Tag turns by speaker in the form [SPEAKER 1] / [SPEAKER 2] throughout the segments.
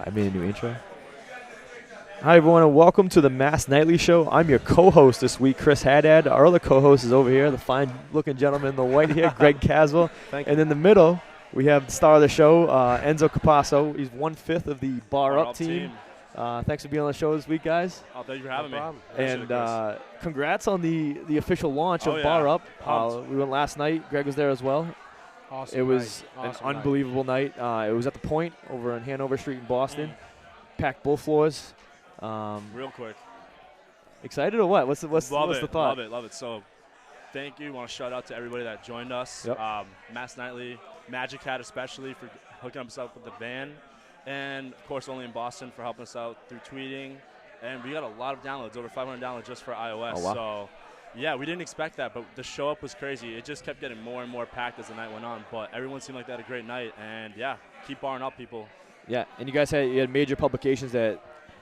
[SPEAKER 1] I made a new intro. Hi, everyone, and welcome to the Mass Nightly Show. I'm your co-host this week, Chris Haddad. Our other co-host is over here, the fine-looking gentleman in the white here, Greg Caswell.
[SPEAKER 2] Thank you.
[SPEAKER 1] And in the middle, we have the star of the show, Enzo Capasso. He's 1/5 of the Bar Up team. Thanks for being on the show this week, guys.
[SPEAKER 3] Oh, thank you for having me.
[SPEAKER 1] And congrats on the official launch of Bar Up. We went last night. Greg was there as well.
[SPEAKER 2] Awesome.
[SPEAKER 1] It was
[SPEAKER 2] Awesome
[SPEAKER 1] an unbelievable night. It was at the Point over on Hanover Street in Boston. Packed both floors.
[SPEAKER 3] Real quick.
[SPEAKER 1] Excited or what? What's the thought?
[SPEAKER 3] Love it. So, thank you. Want to shout out to everybody that joined us.
[SPEAKER 1] Yep.
[SPEAKER 3] Mass Nightly, Magic Hat especially for hooking us up with the van, and of course Only in Boston for helping us out through tweeting. And we got a lot of downloads, over 500 downloads just for iOS.
[SPEAKER 1] Oh, wow.
[SPEAKER 3] So, yeah, we didn't expect that, but the show up was crazy. It just kept getting more and more packed as the night went on. But everyone seemed like they had a great night, and yeah, keep barring up, people.
[SPEAKER 1] Yeah, and you guys had major publications that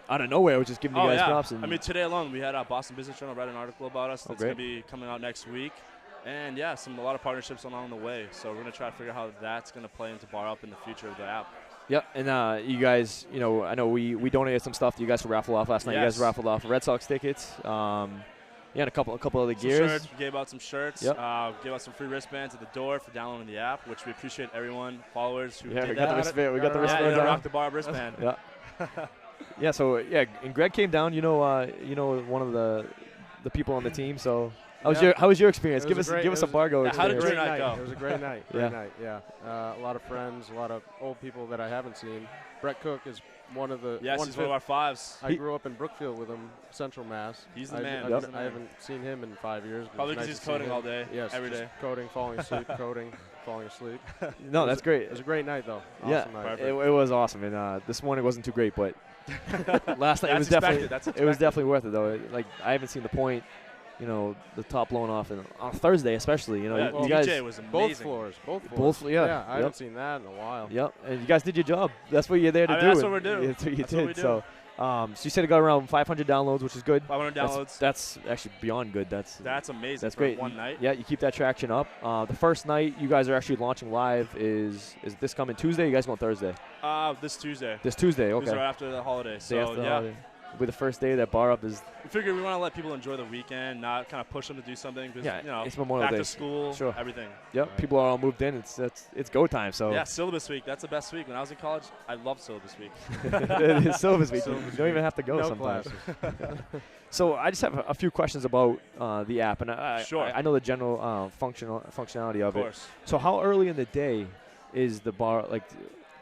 [SPEAKER 1] out of nowhere was just giving you guys props.
[SPEAKER 3] I mean, today alone we had Boston Business Journal write an article about us. That's going to be coming out next week. And yeah, a lot of partnerships along the way. So we're going to try to figure out how that's going to play into Bar Up in the future of the app.
[SPEAKER 1] Yep, and you guys, I know we donated some stuff to you guys to raffle off last night.
[SPEAKER 3] Yes.
[SPEAKER 1] You guys raffled off Red Sox tickets. And a couple other
[SPEAKER 3] Some
[SPEAKER 1] gears.
[SPEAKER 3] shirts. We gave out some shirts.
[SPEAKER 1] Yep.
[SPEAKER 3] Gave out some free wristbands at the door for downloading the app, which we appreciate everyone, followers who did
[SPEAKER 1] we
[SPEAKER 3] that.
[SPEAKER 1] got the wristband. We got the wristband.
[SPEAKER 3] Yeah, rock the Bar Up wristband.
[SPEAKER 1] Yeah. Yeah. So and Greg came down. One of the people on the team. So how was your experience? Give us a Bargo experience.
[SPEAKER 3] How did your night go?
[SPEAKER 2] It was a great night. Great night. Yeah. A lot of friends, a lot of old people that I haven't seen. Brett Cook is one of the.
[SPEAKER 3] Yes, he's one of our fives.
[SPEAKER 2] I grew up in Brookfield with him, Central Mass.
[SPEAKER 3] He's the man.
[SPEAKER 2] I haven't seen him in 5 years.
[SPEAKER 3] Probably because he's coding all day.
[SPEAKER 2] Yes,
[SPEAKER 3] every day.
[SPEAKER 2] Coding, falling asleep, coding, falling asleep.
[SPEAKER 1] No, that's great.
[SPEAKER 2] It was a great night, though.
[SPEAKER 1] Awesome
[SPEAKER 2] night.
[SPEAKER 1] It was awesome. And this morning wasn't too great, but last night it was definitely worth it, though. I haven't seen the Point. The top blown off on Thursday, especially. You guys.
[SPEAKER 3] DJ was amazing.
[SPEAKER 2] Both floors.
[SPEAKER 1] Yeah.
[SPEAKER 2] I haven't seen that in a while.
[SPEAKER 1] Yep. And you guys did your job. That's what you're there to do.
[SPEAKER 3] That's what we're doing.
[SPEAKER 1] That's what you
[SPEAKER 3] did.
[SPEAKER 1] What so you said it got around 500 downloads, which is good.
[SPEAKER 3] 500 downloads.
[SPEAKER 1] That's actually beyond good. That's
[SPEAKER 3] amazing.
[SPEAKER 1] That's
[SPEAKER 3] for
[SPEAKER 1] great.
[SPEAKER 3] One night.
[SPEAKER 1] Yeah, you keep that traction up. The first night you guys are actually launching live is this coming Tuesday? You guys going Thursday?
[SPEAKER 3] This Tuesday.
[SPEAKER 1] This Tuesday. Okay.
[SPEAKER 3] Tuesday right after the holiday.
[SPEAKER 1] Holiday. With the first day that Bar Up is.
[SPEAKER 3] We figured we want to let people enjoy the weekend, not kind of push them to do something. Because,
[SPEAKER 1] it's Memorial Day.
[SPEAKER 3] Back to school, everything.
[SPEAKER 1] Yep, right. People are all moved in. It's go time. So
[SPEAKER 3] yeah, syllabus week. That's the best week. When I was in college, I loved syllabus week.
[SPEAKER 1] It is syllabus week. You don't even have to go sometimes. So I just have a few questions about the app, and I know the general functionality of it. So how early in the day is the bar?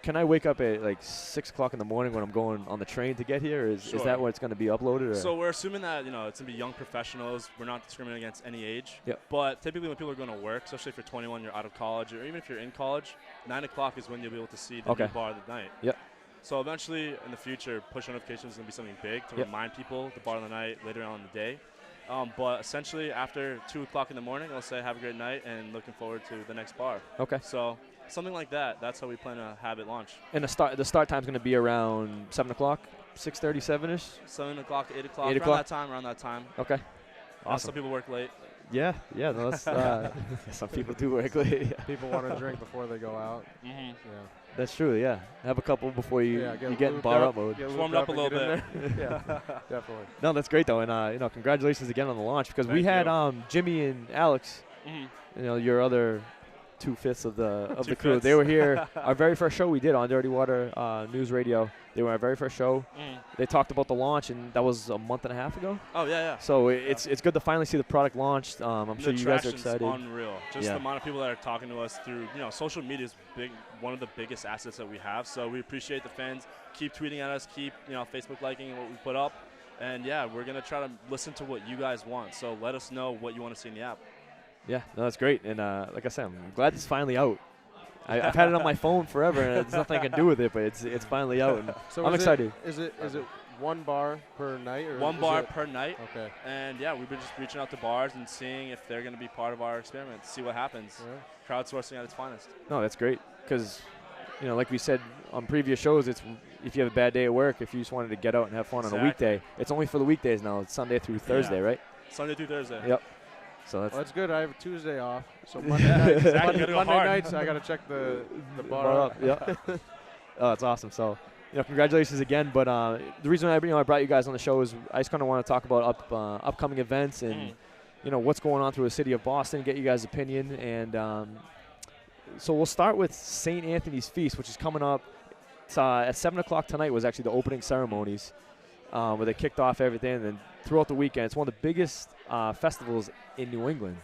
[SPEAKER 1] Can I wake up at 6 o'clock in the morning when I'm going on the train to get here? Is that where it's going to be uploaded? Or?
[SPEAKER 3] So we're assuming that it's going to be young professionals. We're not discriminating against any age.
[SPEAKER 1] Yep.
[SPEAKER 3] But typically when people are going to work, especially if you're 21, you're out of college, or even if you're in college, 9 o'clock is when you'll be able to see the new bar of the night.
[SPEAKER 1] Yep.
[SPEAKER 3] So eventually in the future, push notifications is going to be something big to remind people the bar of the night later on in the day. But essentially after 2 o'clock in the morning, I'll say have a great night and looking forward to the next bar.
[SPEAKER 1] Okay.
[SPEAKER 3] So something like that. That's how we plan to have it launch.
[SPEAKER 1] And the start time is going to be around 7 o'clock, 6:30, 7-ish?
[SPEAKER 3] 7 o'clock, 8 o'clock.
[SPEAKER 1] 8 o'clock?
[SPEAKER 3] Around that time.
[SPEAKER 1] Okay. Awesome.
[SPEAKER 3] Some people work late.
[SPEAKER 1] Yeah. No, that's, some people do work late.
[SPEAKER 2] People want to drink before they go out.
[SPEAKER 3] Mm-hmm.
[SPEAKER 2] Yeah.
[SPEAKER 1] That's true, yeah. Have a couple before you get in bar up mode.
[SPEAKER 3] Warmed up a little bit.
[SPEAKER 2] Yeah, definitely.
[SPEAKER 1] No, that's great, though. And, congratulations again on the launch, because we had Jimmy and Alex, your other 2/5 of the crew. They were here. Our very first show we did on Dirty Water News Radio. They were our very first show. They talked about the launch, and that was a month and a half ago.
[SPEAKER 3] Oh, yeah.
[SPEAKER 1] So it's good to finally see the product launched. I'm sure you guys are excited.
[SPEAKER 3] Unreal. Just the amount of people that are talking to us through, social media is one of the biggest assets that we have. So we appreciate the fans. Keep tweeting at us. Keep, Facebook liking what we put up. And, yeah, we're going to try to listen to what you guys want. So let us know what you want to see in the app.
[SPEAKER 1] Yeah, no, that's great. And like I said, I'm glad it's finally out. I've had it on my phone forever, and there's nothing I can do with it, but it's finally out. And
[SPEAKER 2] so
[SPEAKER 1] I'm excited.
[SPEAKER 2] Is it one bar per night? Or
[SPEAKER 3] one bar per night.
[SPEAKER 2] Okay.
[SPEAKER 3] And, yeah, we've been just reaching out to bars and seeing if they're going to be part of our experiment, see what happens. Yeah. Crowdsourcing at its finest.
[SPEAKER 1] No, that's great because, like we said on previous shows, it's if you have a bad day at work, if you just wanted to get out and have fun on a weekday, it's only for the weekdays now. It's Sunday through Thursday, right?
[SPEAKER 3] Sunday through Thursday.
[SPEAKER 1] Yep. So
[SPEAKER 2] that's good. I have a Tuesday off, so Monday nights I got to check the bar up.
[SPEAKER 1] Yeah. Oh, that's awesome. So congratulations again. But the reason I brought you guys on the show is I just kind of want to talk about upcoming events and what's going on through the city of Boston. Get you guys' opinion, and so we'll start with St. Anthony's Feast, which is coming up. It's, at 7 o'clock tonight was actually the opening ceremonies, where they kicked off everything, and then throughout the weekend, it's one of the biggest festivals in New England.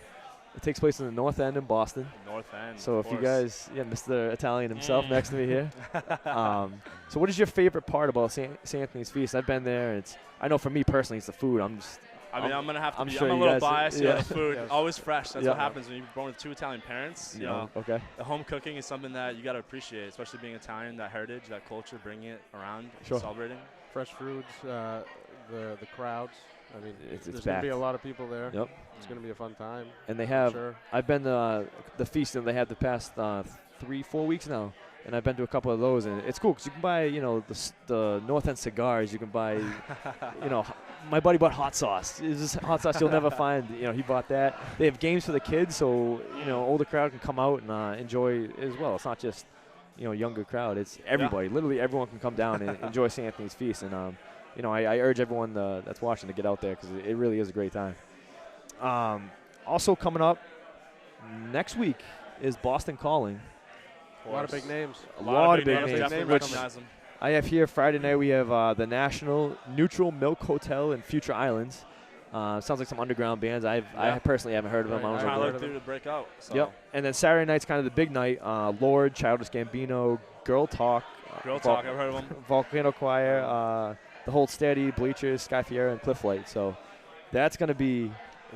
[SPEAKER 1] It takes place in the North End in Boston.
[SPEAKER 3] North End.
[SPEAKER 1] So if you guys, Mr. Italian himself next to me here. So what is your favorite part about St. Anthony's Feast? I've been there. And I know for me personally, it's the food. I'm
[SPEAKER 3] gonna have to be.
[SPEAKER 1] Sure
[SPEAKER 3] I'm a little biased. The food always fresh. That's what
[SPEAKER 1] Yeah.
[SPEAKER 3] happens when you're born with 2 Italian parents. You know,
[SPEAKER 1] okay.
[SPEAKER 3] the home cooking is something that you got to appreciate, especially being Italian. That heritage, that culture, bringing it around, celebrating.
[SPEAKER 2] Fresh foods, the crowds. I mean,
[SPEAKER 1] It's
[SPEAKER 2] there's going to be a lot of people there.
[SPEAKER 1] Yep.
[SPEAKER 2] It's going to be a fun time.
[SPEAKER 1] And they have.
[SPEAKER 2] Sure.
[SPEAKER 1] I've been to the feast, and they have the past 3-4 weeks now. And I've been to a couple of those, and it's cool because you can buy, the North End cigars. You can buy, my buddy bought hot sauce. It's just hot sauce you'll never find. He bought that. They have games for the kids, so older crowd can come out and enjoy as well. It's not just, younger crowd. It's everybody. Literally everyone can come down and enjoy St. Anthony's Feast. And I urge everyone that's watching to get out there because it really is a great time. Also coming up next week is Boston Calling.
[SPEAKER 2] A lot of big names.
[SPEAKER 1] A lot of big names.
[SPEAKER 3] Definitely recognize them.
[SPEAKER 1] I have here Friday night. We have the National Neutral Milk Hotel in Future Islands. Sounds like some underground bands. I personally haven't heard of them.
[SPEAKER 2] Right.
[SPEAKER 1] I
[SPEAKER 3] Trying
[SPEAKER 1] don't
[SPEAKER 3] to
[SPEAKER 1] know.
[SPEAKER 3] look to break out. So.
[SPEAKER 1] Yep. And then Saturday night's kind of the big night. Lord, Childish Gambino, Girl Talk.
[SPEAKER 3] Girl Talk. I've heard of them.
[SPEAKER 1] Volcano Choir, The Hold Steady, Bleachers, Sky Fiera, and Cliff Light. So that's going to be.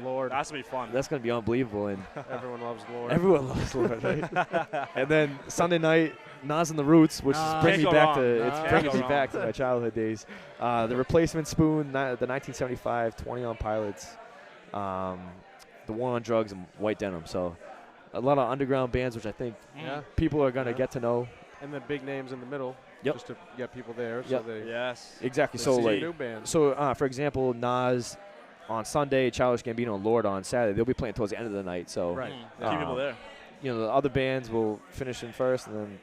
[SPEAKER 2] Lord.
[SPEAKER 3] That's going to be fun.
[SPEAKER 1] That's going to be unbelievable. And
[SPEAKER 2] Everyone loves Lord.
[SPEAKER 1] Everyone loves Lord, right? And then Sunday night, Nas and the Roots, which is bringing me back to my childhood days. The Replacement Spoon, the 1975, 20 on Pilots, the War on Drugs, and White Denim. So a lot of underground bands, which I think people are going to get to know.
[SPEAKER 2] And the big names in the middle, just to get people there.
[SPEAKER 1] Yep.
[SPEAKER 2] So they
[SPEAKER 1] Exactly.
[SPEAKER 2] they
[SPEAKER 1] So
[SPEAKER 2] see
[SPEAKER 1] like,
[SPEAKER 2] new bands.
[SPEAKER 1] so for example, Nas on Sunday, Childish Gambino and Lord on Saturday. They'll be playing towards the end of the night. So
[SPEAKER 2] Right.
[SPEAKER 3] Keep people there.
[SPEAKER 1] the other bands will finish in first, and then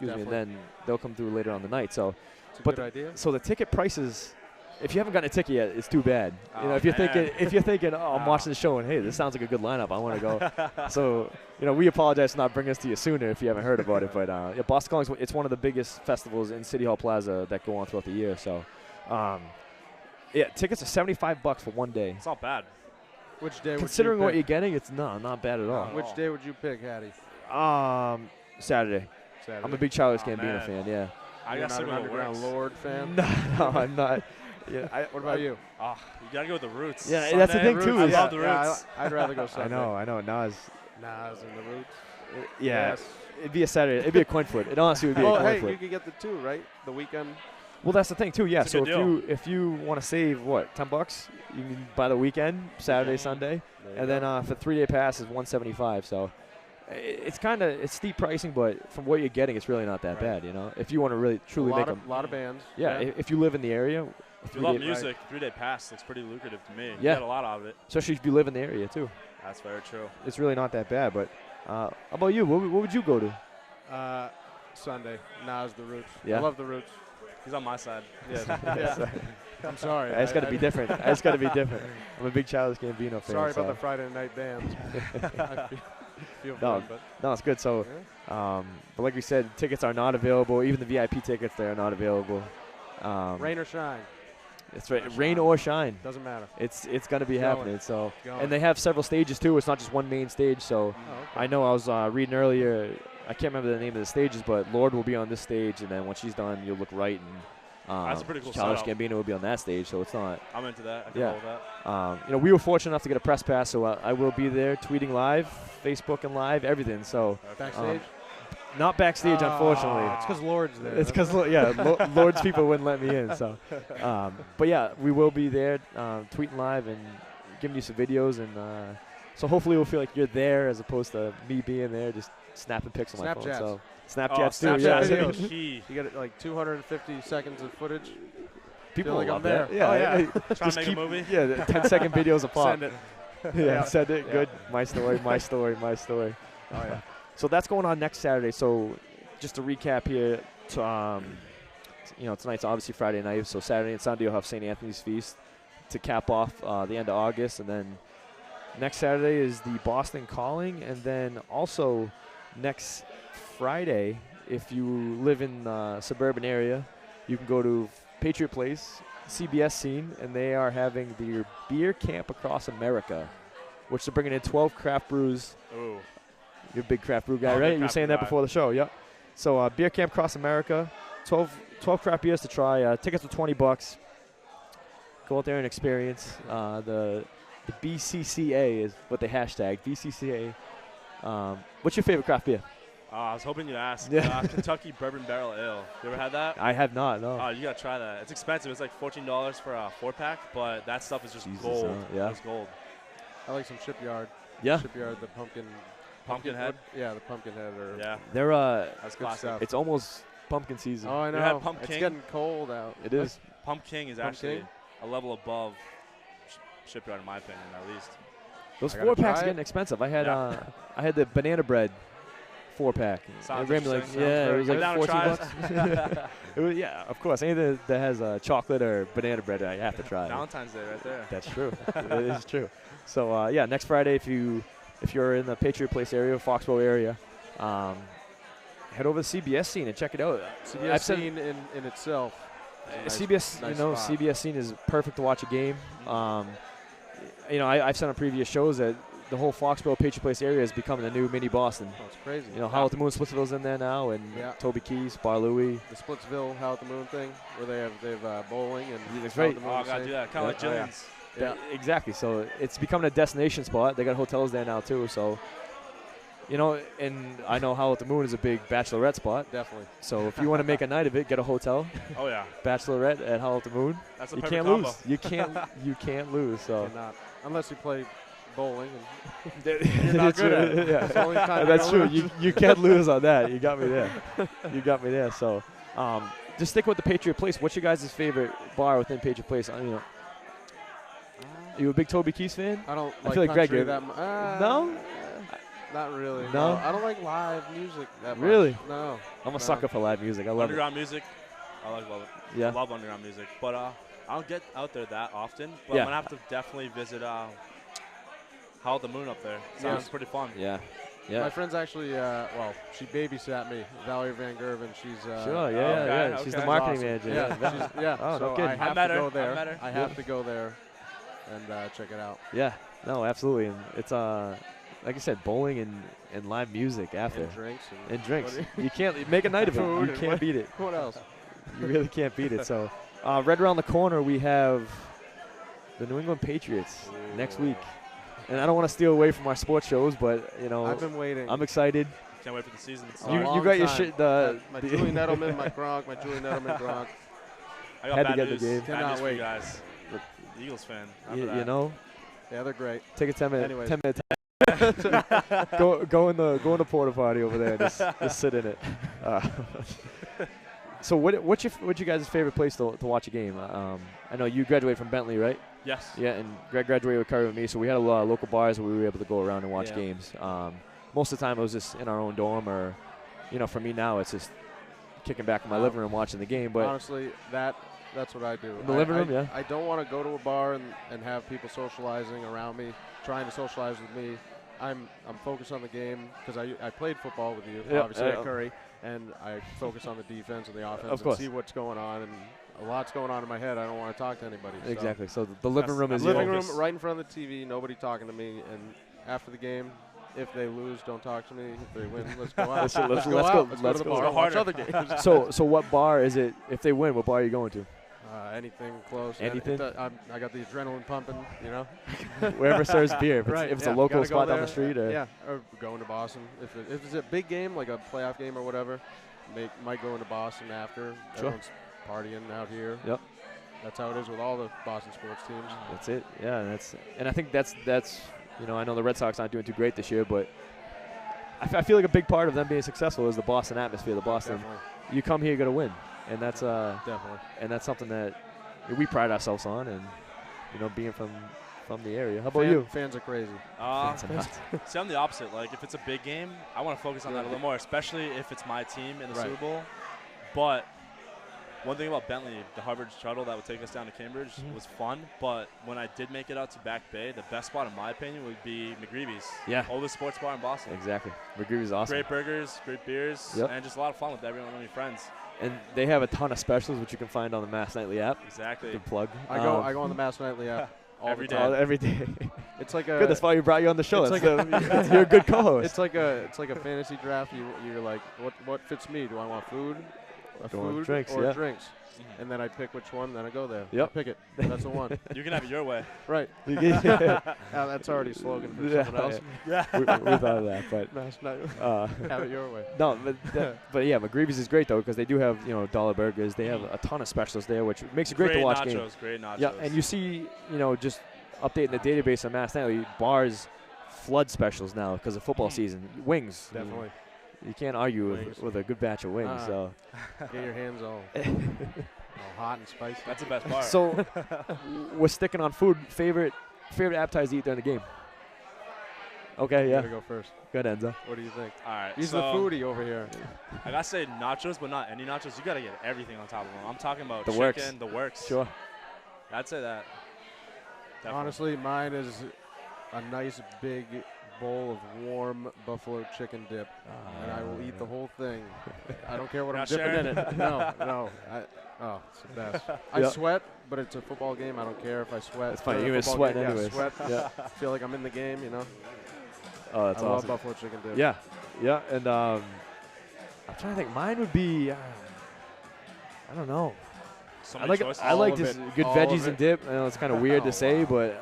[SPEAKER 1] and then they'll come through later on the night. So,
[SPEAKER 2] It's a good idea.
[SPEAKER 1] So the ticket prices, if you haven't gotten a ticket yet, it's too bad. If you're thinking, I'm watching the show and hey, this sounds like a good lineup, I want to go. So we apologize for not bringing us to you sooner if you haven't heard about it. But Boston Calling, it's one of the biggest festivals in City Hall Plaza that go on throughout the year. So, tickets are $75 for one day.
[SPEAKER 3] It's not bad.
[SPEAKER 2] Which day?
[SPEAKER 1] Considering what you're getting, it's not bad at all.
[SPEAKER 2] Which day would you pick, Hattie?
[SPEAKER 1] Saturday. I'm a big Childish Gambino fan. Yeah.
[SPEAKER 3] I
[SPEAKER 2] You're
[SPEAKER 3] got
[SPEAKER 2] not
[SPEAKER 3] some
[SPEAKER 2] an underground Lord fan.
[SPEAKER 1] No, I'm not. Yeah.
[SPEAKER 2] What about you?
[SPEAKER 3] Oh, you gotta go with the Roots.
[SPEAKER 1] Yeah,
[SPEAKER 3] Sunday,
[SPEAKER 1] that's the thing
[SPEAKER 3] Roots.
[SPEAKER 1] too.
[SPEAKER 3] I
[SPEAKER 1] is-
[SPEAKER 3] love the Roots.
[SPEAKER 2] I'd rather go Sunday.
[SPEAKER 1] I know. Nas.
[SPEAKER 2] Nas and the Roots.
[SPEAKER 1] Yeah.
[SPEAKER 2] Yes.
[SPEAKER 1] It'd be a Saturday. It'd be a coin flip. It honestly would be a
[SPEAKER 2] Oh,
[SPEAKER 1] coin
[SPEAKER 2] hey,
[SPEAKER 1] flip.
[SPEAKER 2] you could get the 2, right? The weekend.
[SPEAKER 1] Well, that's the thing too. Yeah.
[SPEAKER 3] It's a
[SPEAKER 1] So
[SPEAKER 3] good
[SPEAKER 1] if you want to save what $10, you can buy the weekend, Saturday, Sunday, and then for 3-day pass is $175. So it's steep pricing, but from what you're getting, it's really not that bad. If you want to really truly make
[SPEAKER 2] a lot of bands.
[SPEAKER 1] Yeah. If you live in the area.
[SPEAKER 3] If you love music, 3-day pass looks pretty lucrative to me. You
[SPEAKER 1] Yeah.
[SPEAKER 3] get a lot out of it.
[SPEAKER 1] Especially if you live in the area too.
[SPEAKER 3] That's very true.
[SPEAKER 1] It's really not that bad. But how about you? What would you go to?
[SPEAKER 2] Sunday. Nas, the Roots.
[SPEAKER 1] Yeah.
[SPEAKER 2] I love the Roots.
[SPEAKER 3] He's on my side.
[SPEAKER 2] Yeah. I'm sorry.
[SPEAKER 1] It's got to be different. It's got to be different. I'm a big Childish Gambino fan.
[SPEAKER 2] Sorry about the Friday night bands. I feel bad, but
[SPEAKER 1] no, it's good. So, but like we said, tickets are not available. Even the VIP tickets, they are not available.
[SPEAKER 2] Rain or shine.
[SPEAKER 1] It's right. Rain or shine.
[SPEAKER 2] Doesn't matter.
[SPEAKER 1] It's going to be happening. So,
[SPEAKER 2] Going.
[SPEAKER 1] and they have several stages too. It's not just one main stage. So,
[SPEAKER 2] Okay.
[SPEAKER 1] I know I was reading earlier. I can't remember the name of the stages, but Lord will be on this stage, and then when she's done, you'll look right, and
[SPEAKER 3] That's a pretty cool
[SPEAKER 1] Childish
[SPEAKER 3] setup.
[SPEAKER 1] Gambino will be on that stage. So it's not.
[SPEAKER 3] I'm into that. I can roll with that.
[SPEAKER 1] We were fortunate enough to get a press pass, so I will be there tweeting live, Facebook and live, everything. So
[SPEAKER 2] Backstage?
[SPEAKER 1] not backstage, unfortunately.
[SPEAKER 2] It's because Lord's there.
[SPEAKER 1] It's because Lord's people wouldn't let me in. So, but yeah, we will be there tweeting live and giving you some videos, and so hopefully we'll feel like you're there as opposed to me being there just snapping pics on my phone. So Snapchats too.
[SPEAKER 3] Snapchat
[SPEAKER 1] Yeah,
[SPEAKER 3] is key.
[SPEAKER 2] You get like 250 seconds of footage.
[SPEAKER 1] people
[SPEAKER 2] Feel like
[SPEAKER 1] love
[SPEAKER 2] I'm there.
[SPEAKER 1] that. Yeah,
[SPEAKER 3] Trying
[SPEAKER 1] just
[SPEAKER 3] to make a movie.
[SPEAKER 1] Yeah, the 10-second videos of pop.
[SPEAKER 2] Send it.
[SPEAKER 1] Yeah, send it.
[SPEAKER 2] Yeah.
[SPEAKER 1] Good. My story. My story. My story.
[SPEAKER 2] Oh yeah.
[SPEAKER 1] So that's going on next Saturday. So just to recap here, tonight's obviously Friday night, so Saturday and Sunday you'll have St. Anthony's Feast to cap off the end of August, and then next Saturday is the Boston Calling, and then also next Friday, if you live in the suburban area, you can go to Patriot Place, CBS Scene, and they are having their beer camp across America, which they're bringing in 12 craft brews.
[SPEAKER 3] Ooh.
[SPEAKER 1] You're a big craft brew guy, right? You were saying that before the show, yep. So beer camp across America, 12 craft beers to try. Tickets are $20. Go out there and experience. The BCCA is what they hashtag, BCCA. What's your favorite craft beer?
[SPEAKER 3] I was hoping you'd ask.
[SPEAKER 1] Yeah.
[SPEAKER 3] Kentucky Bourbon Barrel Ale. You ever had that?
[SPEAKER 1] I have not, no.
[SPEAKER 3] You got to try that. It's expensive. It's like $14 for a 4-pack, but that stuff is just gold.
[SPEAKER 1] Yeah.
[SPEAKER 3] It's gold.
[SPEAKER 2] I like some Shipyard.
[SPEAKER 1] Yeah.
[SPEAKER 2] Shipyard, the pumpkin
[SPEAKER 3] head?
[SPEAKER 2] Yeah, the pumpkin head.
[SPEAKER 3] Yeah.
[SPEAKER 1] They're,
[SPEAKER 3] that's good
[SPEAKER 2] stuff.
[SPEAKER 1] It's almost pumpkin season.
[SPEAKER 2] Oh, I know.
[SPEAKER 3] Had Pump
[SPEAKER 2] It's
[SPEAKER 3] King?
[SPEAKER 2] getting cold out.
[SPEAKER 1] It is.
[SPEAKER 3] Pump King is actually a level above Shipyard, in my opinion, at least.
[SPEAKER 1] Those 4-packs are getting expensive. I had the banana bread 4-pack.
[SPEAKER 3] Sounds
[SPEAKER 1] it was like $14. It was, yeah, of course. Anything that has chocolate or banana bread, I have to try.
[SPEAKER 3] Valentine's Day right there.
[SPEAKER 1] That's true. It is true. So next Friday, if you're in the Patriot Place area, Foxborough area, head over to CBS Scene and check it out.
[SPEAKER 2] CBS Scene in itself.
[SPEAKER 1] CBS,
[SPEAKER 2] nice
[SPEAKER 1] CBS Scene is perfect to watch a game. I've said on previous shows that the whole Foxborough Patriot Place area is becoming the new mini Boston.
[SPEAKER 2] Oh, it's crazy.
[SPEAKER 1] Howl at the Moon, Splitsville's in there now, and Toby Keith, Bar Louie.
[SPEAKER 2] The Splitsville Howl at the Moon thing, where they have bowling and
[SPEAKER 1] that's right.
[SPEAKER 3] I gotta do that. Kind of like Jillian's.
[SPEAKER 1] Yeah, exactly. So it's becoming a destination spot. They got hotels there now too. So, and I know Howl at the Moon is a big bachelorette spot.
[SPEAKER 2] Definitely.
[SPEAKER 1] So if you want to make a night of it, get a hotel.
[SPEAKER 3] Oh yeah.
[SPEAKER 1] Bachelorette at Howl at the Moon.
[SPEAKER 3] That's a
[SPEAKER 1] you
[SPEAKER 3] perfect
[SPEAKER 1] can't
[SPEAKER 3] combo.
[SPEAKER 1] lose. You can't lose. So.
[SPEAKER 2] Cannot. Unless you play bowling.
[SPEAKER 1] And
[SPEAKER 2] you're not good at it. Yeah.
[SPEAKER 1] That's true. You can't lose on that. You got me there. So just stick with the Patriot Place. What's your guys' favorite bar within Patriot Place? Are you a big Toby Keith fan?
[SPEAKER 2] I don't.
[SPEAKER 1] I feel like Greg.
[SPEAKER 2] That
[SPEAKER 1] no.
[SPEAKER 2] Not really.
[SPEAKER 1] No?
[SPEAKER 2] I don't like live music that much.
[SPEAKER 1] Really?
[SPEAKER 2] No.
[SPEAKER 1] I'm a sucker for live music. I love
[SPEAKER 3] underground music. I love it.
[SPEAKER 1] Yeah.
[SPEAKER 3] I love underground music, but I don't get out there that often. But I'm gonna have to definitely visit Howl at the Moon up there. Sounds pretty fun.
[SPEAKER 1] Yeah.
[SPEAKER 2] My friend's actually, she babysat me, Valerie Van Gerven. She's
[SPEAKER 1] sure. Yeah. She's the marketing manager.
[SPEAKER 2] Yeah.
[SPEAKER 1] Oh,
[SPEAKER 2] so
[SPEAKER 1] no kidding.
[SPEAKER 2] I have to go there.
[SPEAKER 3] I
[SPEAKER 2] have to go there and check it out.
[SPEAKER 1] Yeah. No, absolutely. And it's like I said, bowling and live music after.
[SPEAKER 2] And
[SPEAKER 1] drinks. You can't make a night of it. You can't beat it.
[SPEAKER 2] What else?
[SPEAKER 1] You really can't beat it. So right around the corner we have the New England Patriots next week. And I don't want to steal away from our sports shows, but
[SPEAKER 2] I've been waiting.
[SPEAKER 1] I'm excited.
[SPEAKER 3] Can't wait for the season.
[SPEAKER 1] You got your shit.
[SPEAKER 2] My Julian Edelman, my Julian Edelman Gronk.
[SPEAKER 3] I got
[SPEAKER 1] had
[SPEAKER 3] bad
[SPEAKER 1] to get
[SPEAKER 3] news.
[SPEAKER 1] the game.
[SPEAKER 2] Cannot wait,
[SPEAKER 3] guys. Eagles fan.
[SPEAKER 2] Yeah, they're great.
[SPEAKER 1] Take a 10 minute.
[SPEAKER 2] Anyways.
[SPEAKER 1] 10 minute. go in the porta potty over there. Just sit in it. So what's your guys' favorite place to watch a game? I know you graduated from Bentley, right?
[SPEAKER 3] Yes.
[SPEAKER 1] Yeah, and Greg graduated with Curry with me, so we had a lot of local bars where we were able to go around and watch games. Most of the time it was just in our own dorm, or for me now it's just kicking back in my living room watching the game. But
[SPEAKER 2] honestly, that's what I do.
[SPEAKER 1] In the living room,
[SPEAKER 2] I don't want to go to a bar and have people socializing around me, trying to socialize with me. I'm focused on the game because I played football with you, obviously at Curry, and I focus on the defense and the offense and see what's going on. And a lot's going on in my head. I don't want to talk to anybody.
[SPEAKER 1] Exactly. So the living room is
[SPEAKER 2] living room right in front of the TV. Nobody talking to me. And after the game, if they lose, don't talk to me. If they win, let's go out.
[SPEAKER 1] let's go
[SPEAKER 2] to the bar. Watch other games.
[SPEAKER 1] So what bar is it? If they win, what bar are you going to?
[SPEAKER 2] Anything close.
[SPEAKER 1] Anything?
[SPEAKER 2] I got the adrenaline pumping,
[SPEAKER 1] Wherever serves beer. If it's a local spot down the street.
[SPEAKER 2] Or going to Boston. If it's a big game, like a playoff game or whatever, might go into Boston after.
[SPEAKER 1] Sure.
[SPEAKER 2] Everyone's partying out here.
[SPEAKER 1] Yep.
[SPEAKER 2] That's how it is with all the Boston sports teams.
[SPEAKER 1] That's it. Yeah, and I think that's I know the Red Sox aren't doing too great this year, but I feel like a big part of them being successful is the Boston atmosphere. The Boston.
[SPEAKER 2] Definitely.
[SPEAKER 1] You come here, you're gonna win. And that's
[SPEAKER 2] definitely,
[SPEAKER 1] and that's something that we pride ourselves on, and being from the area. How about you?
[SPEAKER 2] Fans are crazy.
[SPEAKER 3] See, I'm the opposite. Like, if it's a big game, I want to focus on that a little more, especially if it's my team in the Super Bowl. But one thing about Bentley, the Harvard shuttle that would take us down to Cambridge was fun. But when I did make it out to Back Bay, the best spot, in my opinion, would be McGreevy's.
[SPEAKER 1] Yeah.
[SPEAKER 3] Oldest sports bar in Boston.
[SPEAKER 1] Exactly. McGreevy's awesome.
[SPEAKER 3] Great burgers, great beers, and just a lot of fun with everyone and your friends.
[SPEAKER 1] And they have a ton of specials, which you can find on the Mass Nightly app.
[SPEAKER 3] Exactly.
[SPEAKER 1] Good plug.
[SPEAKER 2] I go on the Mass Nightly app
[SPEAKER 3] every day.
[SPEAKER 1] Every day.
[SPEAKER 2] It's like a.
[SPEAKER 1] Good. That's why we brought you on the show. You're a good co-host.
[SPEAKER 2] It's like a fantasy draft. You're like, what fits me? Do I want food,
[SPEAKER 1] drinks,
[SPEAKER 2] or drinks? And then I pick which one, then I go there.
[SPEAKER 1] Yep.
[SPEAKER 2] I pick it. That's the one.
[SPEAKER 3] You can have it your way.
[SPEAKER 2] Right. That's already a slogan for someone else.
[SPEAKER 1] Yeah. we thought of that, but
[SPEAKER 2] Mass Nightly. Have it your way.
[SPEAKER 1] No, but yeah, McGreevy's is great though because they do have dollar burgers. They have a ton of specials there, which makes it great to watch games.
[SPEAKER 3] Great nachos.
[SPEAKER 1] Yeah, and you see, just updating the database on Mass Nightly, bars flood specials now because of football season. Wings.
[SPEAKER 2] Definitely.
[SPEAKER 1] You can't argue with a good batch of wings. So
[SPEAKER 2] get your hands all hot and spicy.
[SPEAKER 3] That's the best part.
[SPEAKER 1] So we're sticking on food. Favorite appetizer to eat during the game? Okay, yeah.
[SPEAKER 2] You gotta go first.
[SPEAKER 1] Good, Enzo.
[SPEAKER 2] What do you think?
[SPEAKER 3] All right.
[SPEAKER 2] He's the foodie over here.
[SPEAKER 3] I gotta say nachos, but not any nachos. You gotta get everything on top of them. I'm talking about
[SPEAKER 1] the
[SPEAKER 3] chicken, the works.
[SPEAKER 1] Sure.
[SPEAKER 3] I'd say that. Definitely.
[SPEAKER 2] Honestly, mine is a nice big bowl of warm buffalo chicken dip, and I will eat the whole thing. I don't care what I'm dipping in it. No. It's the best. I sweat, but it's a football game. I don't care if I sweat.
[SPEAKER 1] It's fine. You're going to sweat anyways.
[SPEAKER 2] Yeah, sweat. Yeah. Feel like I'm in the game,
[SPEAKER 1] Oh, that's awesome.
[SPEAKER 2] I love buffalo chicken dip.
[SPEAKER 1] Yeah. And I'm trying to think. Mine would be, I don't know. I like this good veggies and dip. I know it's kind of weird to say, but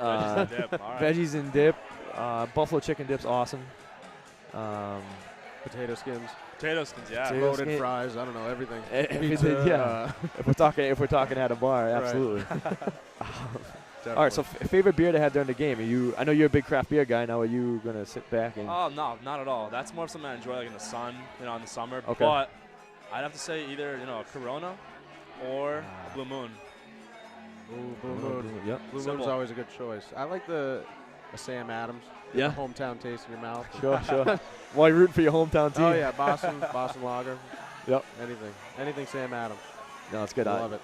[SPEAKER 1] veggies and dip. Buffalo chicken dip's awesome.
[SPEAKER 2] Potato skins.
[SPEAKER 3] Yeah.
[SPEAKER 2] Loaded fries. I don't know, everything.
[SPEAKER 1] Everything, yeah. if we're talking at a bar, absolutely. All right. So favorite beer to have during the game? I know you're a big craft beer guy. Now are you gonna sit back and?
[SPEAKER 3] Oh no, not at all. That's more something I enjoy, like in the sun, in the summer.
[SPEAKER 1] Okay.
[SPEAKER 3] But I'd have to say either a Corona or a Blue Moon.
[SPEAKER 2] Ooh, Blue Moon.
[SPEAKER 1] Yep.
[SPEAKER 2] Blue Moon's always a good choice. I like a Sam Adams.
[SPEAKER 1] Yeah.
[SPEAKER 2] Hometown taste in your mouth.
[SPEAKER 1] Sure. Why rooting for your hometown team?
[SPEAKER 2] Oh yeah, Boston Lager.
[SPEAKER 1] Yep.
[SPEAKER 2] Anything Sam Adams.
[SPEAKER 1] No, it's good.
[SPEAKER 2] I love it.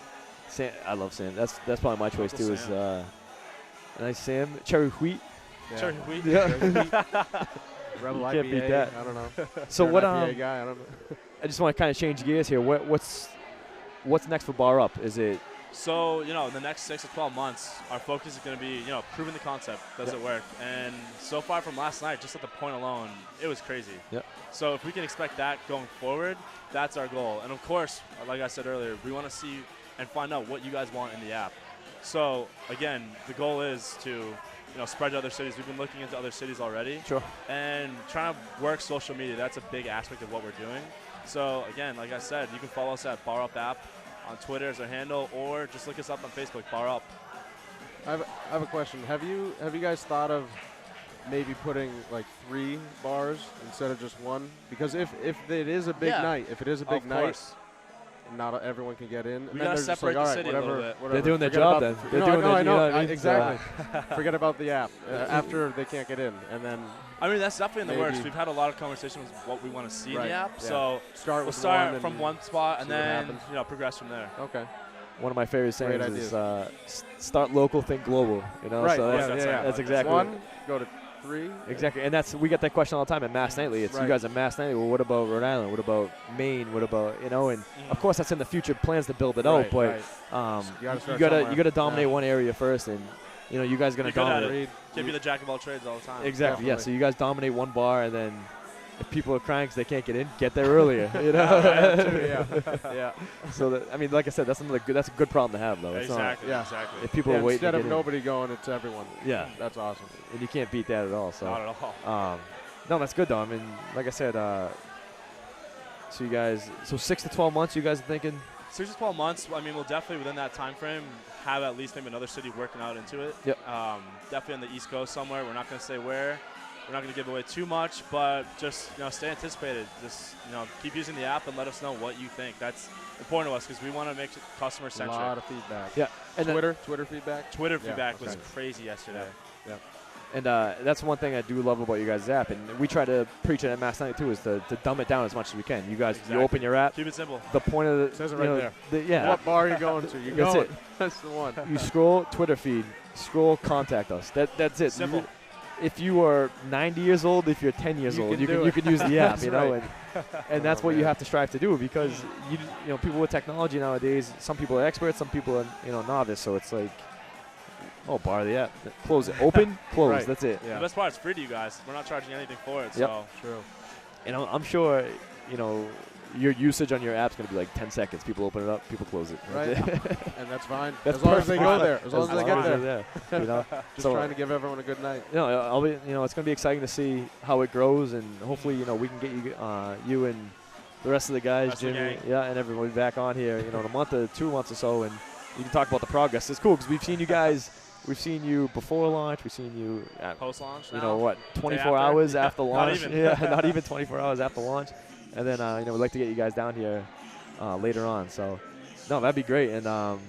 [SPEAKER 1] I love Sam. That's probably my choice too.
[SPEAKER 3] Sam.
[SPEAKER 1] Is nice Sam cherry wheat.
[SPEAKER 3] Yeah. Cherry wheat.
[SPEAKER 1] Yeah.
[SPEAKER 2] Rebel
[SPEAKER 1] you can't
[SPEAKER 2] IPA,
[SPEAKER 1] beat that.
[SPEAKER 2] I don't know.
[SPEAKER 1] So what?
[SPEAKER 2] IPA guy, I don't know.
[SPEAKER 1] I just want to kind of change gears here. What's next for Bar Up? Is it?
[SPEAKER 3] So, in the next 6 to 12 months, our focus is going to be, proving the concept. Does it work? And so far from last night, just at the point alone, it was crazy.
[SPEAKER 1] Yep.
[SPEAKER 3] So if we can expect that going forward, that's our goal. And, of course, like I said earlier, we want to see and find out what you guys want in the app. So, again, the goal is to, spread to other cities. We've been looking into other cities already.
[SPEAKER 1] Sure.
[SPEAKER 3] And trying to work social media. That's a big aspect of what we're doing. So, again, like I said, you can follow us at Bar Up app on Twitter as our handle, or just look us up on Facebook, Bar Up.
[SPEAKER 2] I have a question. Have you guys thought of maybe putting like 3 bars instead of just 1? Because if it is a big night, not everyone can get in.
[SPEAKER 3] We gotta separate the city a little bit.
[SPEAKER 1] They're doing their job then. They're doing their job.
[SPEAKER 2] Exactly. Forget about the app after they can't get in, and then.
[SPEAKER 3] I mean, that's definitely in the works. We've had a lot of conversations with what we want to see in the app.
[SPEAKER 2] Yeah.
[SPEAKER 3] So we'll start from one spot and then progress from there.
[SPEAKER 2] Okay.
[SPEAKER 1] One of my favorite sayings is start local, think global.
[SPEAKER 2] Right.
[SPEAKER 1] So that's exactly.
[SPEAKER 2] 1, go to 3.
[SPEAKER 1] Exactly, and we get that question all the time at Mass Nightly. It's you guys at Mass Nightly. Well, what about Rhode Island? What about Maine? What about and of course that's in the future plans to build it out. But you gotta dominate one area first, and you guys are gonna dominate.
[SPEAKER 3] Can't be the jack of all trades all the time.
[SPEAKER 1] Exactly. Yeah. So you guys dominate one bar, and then if people are crying because they can't get in, get there earlier.
[SPEAKER 2] Yeah.
[SPEAKER 1] So like I said, that's a good problem to have, though.
[SPEAKER 3] Exactly.
[SPEAKER 1] If people are waiting,
[SPEAKER 2] instead of nobody going, it's everyone.
[SPEAKER 1] Yeah.
[SPEAKER 2] That's awesome.
[SPEAKER 1] And you can't beat that at all. So
[SPEAKER 3] not at all.
[SPEAKER 1] No, that's good though. I mean, like I said, so you guys, 6 to 12 months, you guys are thinking?
[SPEAKER 3] 6 to 12 months. I mean, we'll definitely within that time frame have at least maybe another city working out into it.
[SPEAKER 1] Yep.
[SPEAKER 3] Definitely on the East Coast somewhere. We're not going to say where. We're not going to give away too much, but just stay anticipated. Just keep using the app and let us know what you think. That's important to us because we want to make it customer centric.
[SPEAKER 2] A lot of feedback.
[SPEAKER 1] Yeah. And
[SPEAKER 2] Twitter feedback.
[SPEAKER 3] Twitter feedback was crazy yesterday.
[SPEAKER 2] Yeah.
[SPEAKER 1] And that's one thing I do love about you guys' app, and we try to preach it at MassNightly too, is to dumb it down as much as we can. You guys, you open your app.
[SPEAKER 3] Keep it simple.
[SPEAKER 1] The point of
[SPEAKER 2] it says it right there.
[SPEAKER 1] Yeah.
[SPEAKER 2] What bar are you going to?
[SPEAKER 1] That's it.
[SPEAKER 2] That's the one.
[SPEAKER 1] You scroll Twitter feed, scroll contact us. That's it.
[SPEAKER 3] Simple.
[SPEAKER 1] If you are 90 years old, if you're 10 years old, you can use the app, you know, and that's what you have to strive to do, because you know, people with technology nowadays, some people are experts, some people are, you know, novice, so it's like, oh, bar the app, close it, open, close,
[SPEAKER 2] right.
[SPEAKER 1] That's it.
[SPEAKER 3] Yeah. The best part is free to you guys. We're not charging anything for it.
[SPEAKER 1] Yep.
[SPEAKER 3] So
[SPEAKER 2] true.
[SPEAKER 1] And I'm sure, you know, your usage on your app's going to be like 10 seconds. People open it up, people close it.
[SPEAKER 2] Right. And that's fine.
[SPEAKER 1] That's
[SPEAKER 2] as long as they go there. As long as they get there.
[SPEAKER 1] You know?
[SPEAKER 2] Just trying to give everyone a good night.
[SPEAKER 1] You know, it's going to be exciting to see how it grows, and hopefully, you know, we can get you and the rest of the guys, Jimmy, and everybody back on here, you know, in a month or 2 months or so, and you can talk about the progress. It's cool because we've seen you guys. We've seen you before launch. We've seen you at
[SPEAKER 3] post-launch.
[SPEAKER 1] You know what? 24 hours after launch. Not even 24 hours after launch. And then you know, we'd like to get you guys down here later on. So, no, that'd be great. And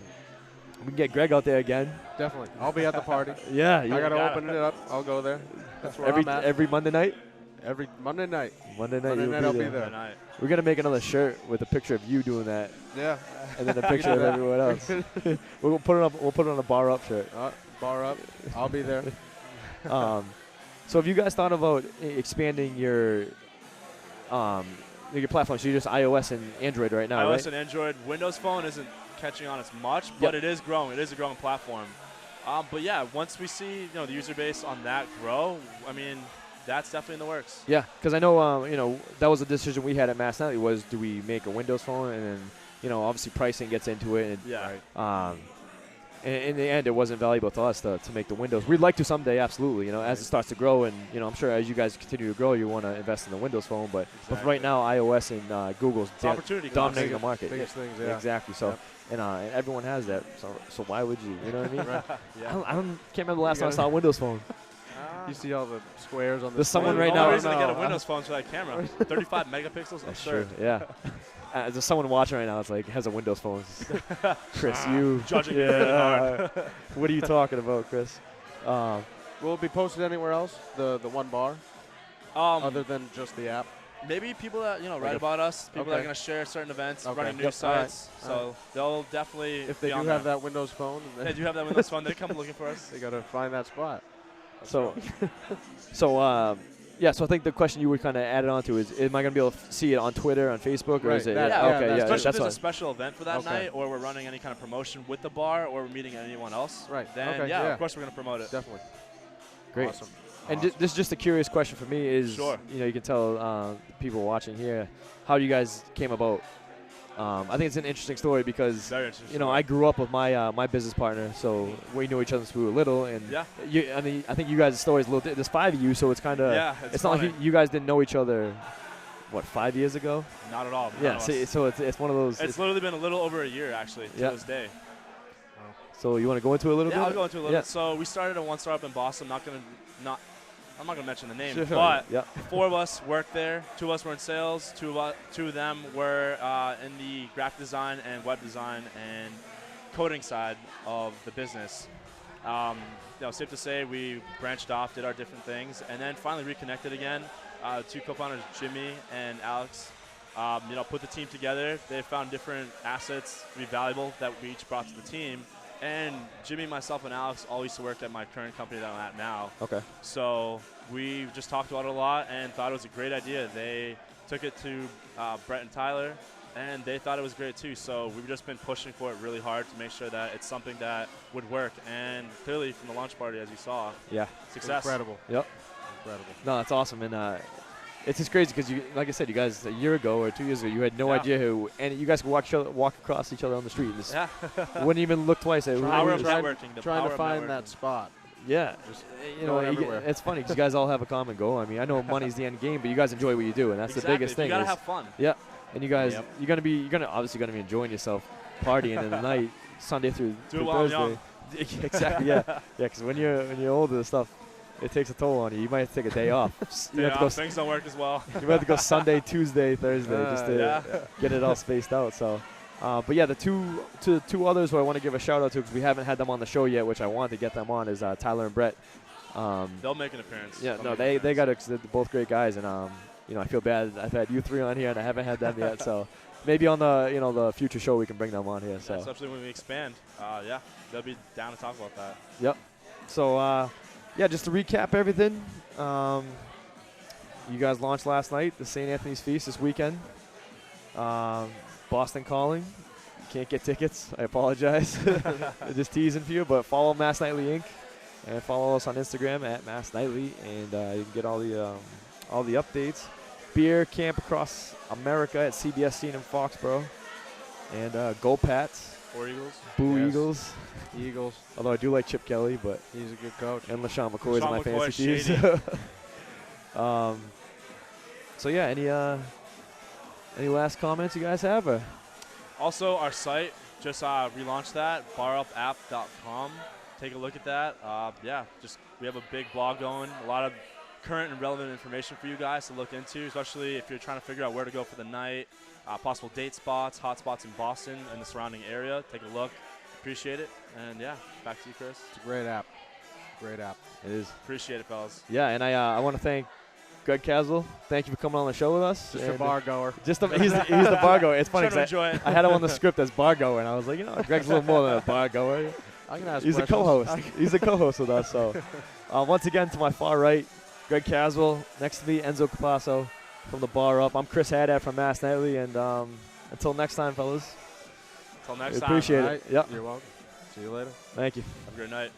[SPEAKER 1] we can get Greg out there again.
[SPEAKER 2] Definitely. I'll be at the party.
[SPEAKER 1] Yeah.
[SPEAKER 2] I gotta open it up. I'll go there. That's where I'm at.
[SPEAKER 1] Every Monday night.
[SPEAKER 2] Every Monday night.
[SPEAKER 1] Monday night
[SPEAKER 2] I'll be there.
[SPEAKER 1] We're gonna make another shirt with a picture of you doing that.
[SPEAKER 2] Yeah.
[SPEAKER 1] And then a picture of everyone else. We'll put it up. We'll put it on a bar up shirt.
[SPEAKER 2] Bar up. I'll be there.
[SPEAKER 1] So have you guys thought about expanding your platform? So you're just iOS and Android right now, right?
[SPEAKER 3] iOS and Android. Windows Phone isn't catching on as much, but it is growing. It is a growing platform. But yeah, once we see, you know, the user base on that grow, I mean, that's definitely in the works. Yeah,
[SPEAKER 1] because I know, you know, that was a decision we had at MassNightly, was do we make a Windows Phone, and then, you know, obviously pricing gets into it. And, in the end, it wasn't valuable to us to make the Windows. We'd like to someday, absolutely, you know, as it starts to grow. And, you know, I'm sure as you guys continue to grow, you want to invest in the Windows Phone. But right now, iOS and Google's dominating the market.
[SPEAKER 2] Biggest things, yeah.
[SPEAKER 1] Exactly. So, and everyone has that. So why would you? You know what I mean? I can't remember the last time I saw a Windows Phone.
[SPEAKER 2] You see all the squares on the
[SPEAKER 1] There's someone right
[SPEAKER 3] now.
[SPEAKER 1] The
[SPEAKER 3] only reason to get a Windows Phone for that camera. 35 megapixels.
[SPEAKER 1] That's true. Yeah. There's someone watching right now. It's like has a Windows Phone. Chris, you
[SPEAKER 3] judging me really hard.
[SPEAKER 1] What are you talking about, Chris?
[SPEAKER 2] Will it be posted anywhere else? The one bar, other than just the app.
[SPEAKER 3] Maybe people that write about us, people that are going to share certain events, running news sites. So they'll definitely.
[SPEAKER 2] If they do have that Windows Phone,
[SPEAKER 3] they do have that Windows Phone. They come looking for us.
[SPEAKER 2] They got to find that spot.
[SPEAKER 1] So I think the question you would kind of add it on to is, am I going to be able to see it on Twitter, on Facebook, or is it?
[SPEAKER 3] Especially if there's a special event for that night, or we're running any kind of promotion with the bar, or we're meeting anyone else.
[SPEAKER 2] Right.
[SPEAKER 3] Then, of course, we're going to promote it.
[SPEAKER 2] Definitely.
[SPEAKER 1] Great.
[SPEAKER 2] Awesome.
[SPEAKER 1] And this is just a curious question for me is, you know, you can tell people watching here, how you guys came about. I think it's an interesting story because, you know, I grew up with my my business partner, so we knew each other since we were little. And I mean, I think you guys' story is a little. There's 5 of you, so it's kind of. It's not like you guys didn't know each other. What, 5 years ago?
[SPEAKER 3] Not at all.
[SPEAKER 1] So it's one of those.
[SPEAKER 3] It's literally been a little over a year actually to this day.
[SPEAKER 1] So you want to go into it a little bit?
[SPEAKER 3] Yeah, I'll go into it a little bit. So we started at one startup in Boston. I'm not going to mention the name, but 4 of us worked there. 2 of us were in sales. 2 of them were in the graphic design and web design and coding side of the business. Safe to say we branched off, did our different things, and then finally reconnected again. 2 co-founders, Jimmy and Alex, put the team together. They found different assets to be valuable that we each brought to the team. And Jimmy, myself, and Alex all used to work at my current company that I'm at now.
[SPEAKER 1] Okay.
[SPEAKER 3] So we just talked about it a lot and thought it was a great idea. They took it to Brett and Tyler, and they thought it was great too. So we've just been pushing for it really hard to make sure that it's something that would work. And clearly from the launch party, as you saw, success.
[SPEAKER 2] Incredible.
[SPEAKER 1] Yep.
[SPEAKER 2] Incredible.
[SPEAKER 1] No, that's awesome. And it's just crazy because, like I said, you guys a year ago or 2 years ago, you had no idea who, and you guys could walk across each other on the street. And wouldn't even look twice.
[SPEAKER 3] Power of networking.
[SPEAKER 2] Trying to find that spot.
[SPEAKER 1] Yeah, it's funny because you guys all have a common goal. I mean, I know money's the end game, but you guys enjoy what you do, and that's the biggest thing.
[SPEAKER 3] You gotta have fun.
[SPEAKER 1] Yeah, and you guys, you're obviously gonna be enjoying yourself, partying in the night, Sunday through Thursday. Exactly. Yeah. Because when you're older, stuff. It takes a toll on you. You might have to take a day off.
[SPEAKER 3] Things don't work as well.
[SPEAKER 1] You might have to go Sunday, Tuesday, Thursday just to get it all spaced out. So, but yeah, the two others who I want to give a shout out to because we haven't had them on the show yet, which I want to get them on, is Tyler and Brett.
[SPEAKER 3] They'll make an appearance.
[SPEAKER 1] Yeah, no, they got it. They're both great guys, and I feel bad. I've had you three on here, and I haven't had them yet. So maybe on the the future show we can bring them on here. So
[SPEAKER 3] especially when we expand, yeah, they'll be down to talk about that.
[SPEAKER 1] Yep. So yeah, just to recap everything. You guys launched last night, the St. Anthony's Feast this weekend. Boston Calling. You can't get tickets. I apologize. Just teasing for you, but follow MassNightly Inc. and follow us on Instagram at MassNightly, and you can get all the updates. Beer camp across America at CBS Scene in Foxborough, and go Pats.
[SPEAKER 2] Or Eagles.
[SPEAKER 1] Boo
[SPEAKER 2] yes.
[SPEAKER 1] Eagles.
[SPEAKER 2] Eagles.
[SPEAKER 1] Although I do like Chip Kelly, but
[SPEAKER 2] he's a good coach.
[SPEAKER 1] And LaShawn McCoy is my fantasy team. So yeah, any last comments you guys have? Or?
[SPEAKER 3] Also, our site just relaunched that, barupapp.com. Take a look at that. Yeah, we have a big blog going, a lot of current and relevant information for you guys to look into, especially if you're trying to figure out where to go for the night, possible date spots, hot spots in Boston and the surrounding area. Take a look. Appreciate it. And yeah, back to you, Chris.
[SPEAKER 2] It's a great app. Great app.
[SPEAKER 1] It is.
[SPEAKER 3] Appreciate it, fellas.
[SPEAKER 1] Yeah, and I want to thank Greg Caswell. Thank you for coming on the show with us.
[SPEAKER 2] Just a bar goer.
[SPEAKER 1] He's the bar goer. It's funny because
[SPEAKER 3] I
[SPEAKER 1] had him on the script as bar goer, and I was like, Greg's a little more than a bar goer.
[SPEAKER 2] I can ask
[SPEAKER 1] He's a co-host. He's a co-host with us. So once again, to my far right, Greg Caswell. Next to me, Enzo Capasso from the Bar Up. I'm Chris Haddad from MassNightly, and until next time, fellas.
[SPEAKER 3] Until next time.
[SPEAKER 1] Appreciate it.
[SPEAKER 2] Right.
[SPEAKER 1] Yep.
[SPEAKER 2] You're welcome. See you later.
[SPEAKER 1] Thank you.
[SPEAKER 3] Have a great night.